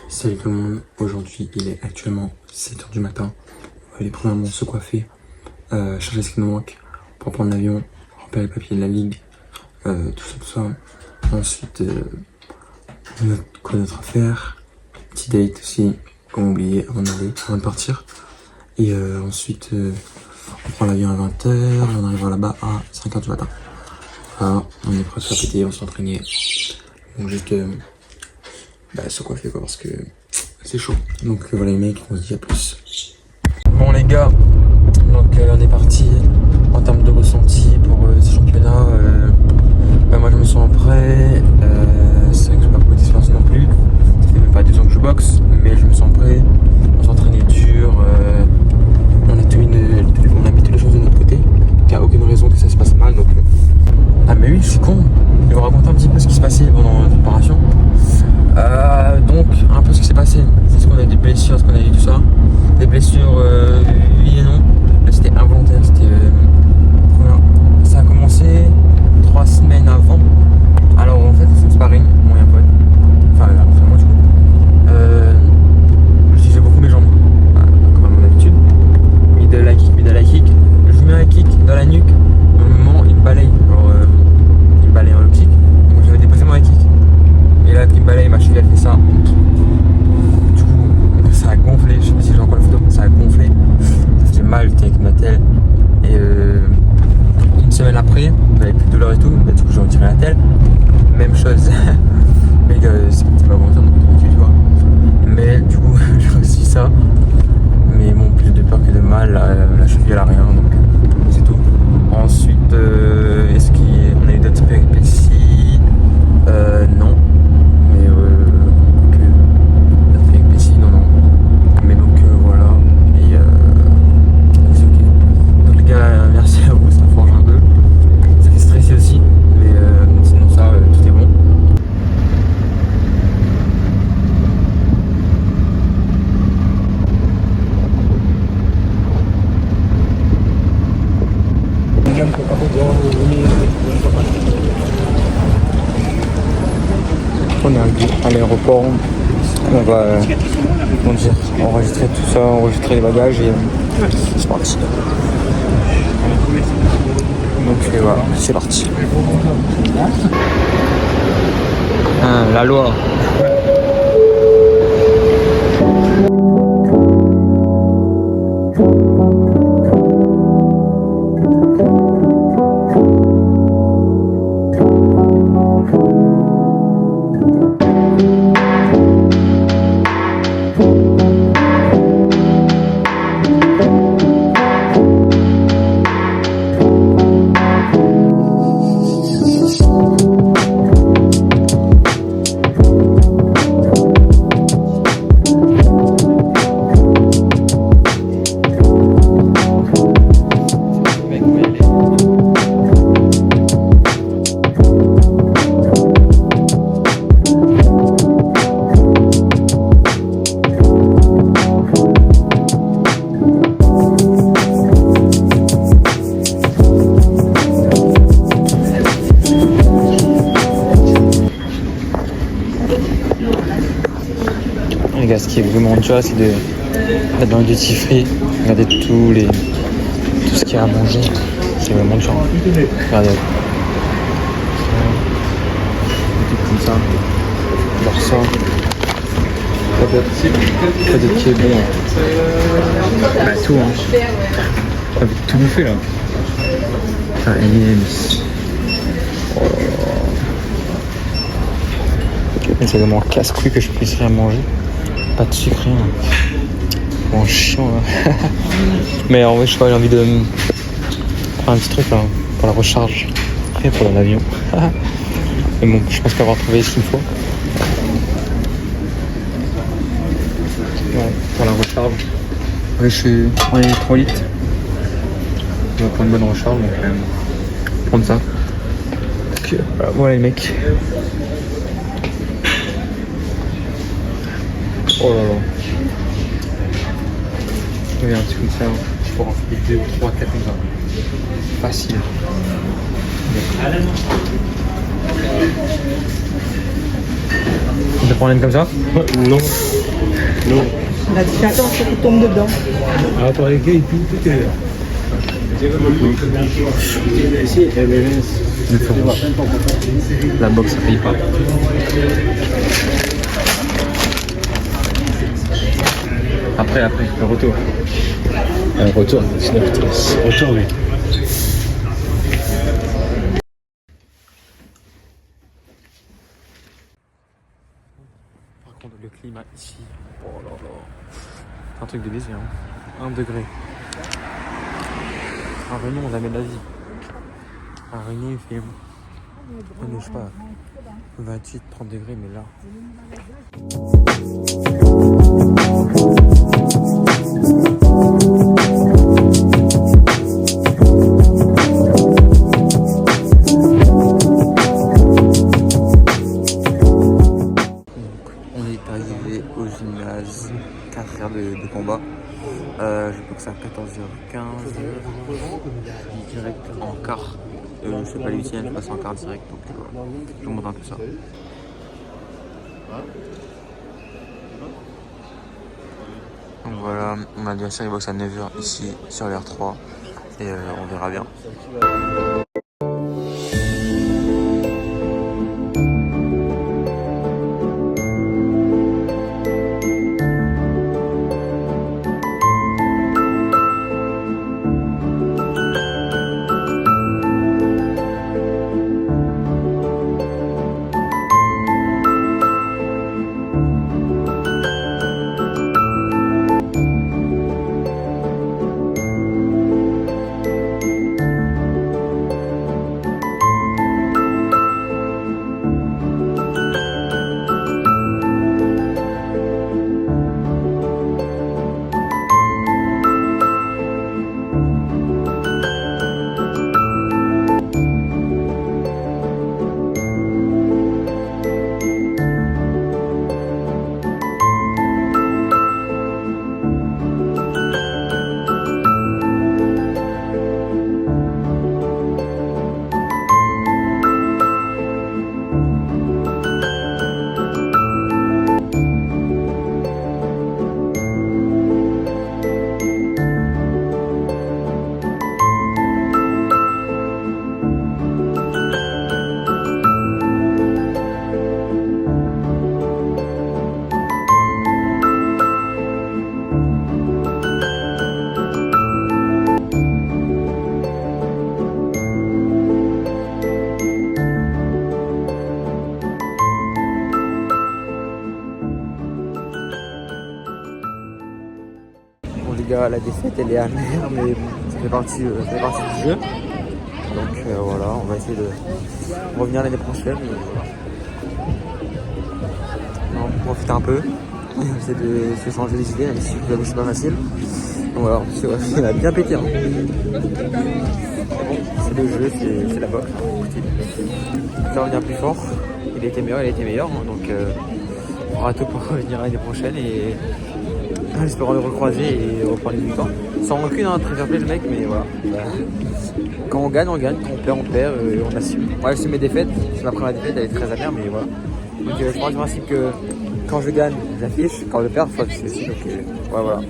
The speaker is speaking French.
Salut tout le monde, aujourd'hui il est actuellement 7h du matin. On va aller premièrement se coiffer, charger ce qui nous manque pour prendre l'avion, remplir les papiers de la ligue, tout ça. Ensuite, quoi d'autre à faire, petit date aussi, comme oublié avant de partir. Et ensuite, on prend l'avion à 20h et on arrivera là-bas à 5h du matin. Voilà, on est prêt à se faire péter, on s'est entraîné. Donc juste se coiffer quoi, parce que c'est chaud. Donc voilà les mecs, on se dit à plus. Bon les gars, donc on est parti en termes de ressenti pour ce championnat. Moi je me sens prêt. C'est vrai que j'ai pas beaucoup d'expérience non plus. Ça fait même pas 2 ans que je boxe, mais je me sens prêt. On s'entraînait dur. On a mis toutes les choses de notre côté. Il n'y a aucune raison que ça se passe mal. Donc ah mais oui, je suis con. Je vais vous raconter un petit peu ce qui se passait pendant la préparation. Donc un peu ce qui s'est passé, c'est ce qu'on a eu des blessures, ce qu'on a eu tout ça. Des blessures oui et non. Là c'était involontaire, ça a commencé 3 semaines avant. Alors en fait c'est sparring, mon pote. Enfin moi du coup. J'utilisais beaucoup mes jambes, comme à mon habitude. Mid à la kick. Je mets un kick dans la nuque, au moment il me balaye. Alors il me balaye en optique. Donc j'avais déposé mon kick. Et là, qui me balaye, ma cheville, elle fait ça. Du coup, ça a gonflé. Je sais pas si j'ai encore la photo. Ça a gonflé. Ça faisait mal, j'étais avec ma telle. Et une semaine après, on avait plus de douleur et tout. Bah, du coup, j'ai retiré la telle. Même chose. Mais c'est pas bon, tu vois. Mais du coup, j'ai réussi ça. Mais bon, plus de peur que de mal. La cheville, elle a rien. Donc, c'est tout. Ensuite, est-ce qu'on a eu d'autres péripéties? Non. On est à l'aéroport, on va enregistrer tout ça, enregistrer les bagages et c'est parti. Donc voilà, c'est parti. La loi. Les gars, ce qui est vraiment dur, c'est d'être dans le duty free, regarder tout ce qu'il y a à manger, c'est vraiment dur. Regardez, tout comme ça, genre ça, pas d'autre qui est bon. Bah tout hein, avec tout bouffé là. Putain, c'est vraiment casse-couille que je puisse rien manger. Pas de sucre, rien. Bon, chiant là. Mais en vrai, je sais pas, j'ai envie de faire un petit truc là, pour la recharge. Après, pour l'avion. Mais bon, je pense qu'avoir trouvé ce qu'il faut. Ouais, pour la recharge. Après, je suis en 3 litres. On va prendre une bonne recharge, donc prendre ça. Donc, voilà les mecs. Oh là là. Regarde, c'est comme ça. Je peux en faire 2, 3, 4 comme ça. Facile. On peut prendre une comme ça? Non. Non. La différence, c'est qu'il tombe dedans. Ah, par les gars, tout est là. La boxe, ça paye pas. Après, le retour. Retour, 19h13. Retour, oui. Par contre, le climat ici, oh là là, c'est un truc de baiser, hein. 1 degré. À Réunion, on a mis de la vie. À Réunion, il fait, je sais pas, 28, 30 degrés, mais là. On est arrivé au gymnase, 4 heures de combat. Je boxe à 14h15. Je suis direct en quart. Je fais pas l'ultime, je passe en quart direct. Donc je vous montre un peu ça. Donc voilà, mon adversaire il boxe à 9h ici sur l'R3. Et on verra bien. Les gars, la défaite elle est amère, mais ça fait partie du jeu. Donc voilà, on va essayer de revenir l'année prochaine. On profite un peu, on essaie de se changer les idées, même si je vous avoue c'est pas facile. Donc voilà, il a bien pété. Hein. Bon, c'est le jeu, c'est la boxe. Il va revenir plus fort, il était meilleur. Hein, donc on aura tout pour revenir l'année prochaine et j'espère le recroiser et reprendre les victoires. Sans rancune, hein, très fair play le mec, mais voilà. Quand on gagne, quand on perd, et on assume. Moi, j'assume mes défaites. C'est ma première défaite, elle est très amère, mais voilà. Donc je pars du principe que quand je gagne, j'affiche. Quand je perds, il faut afficher aussi. Donc voilà.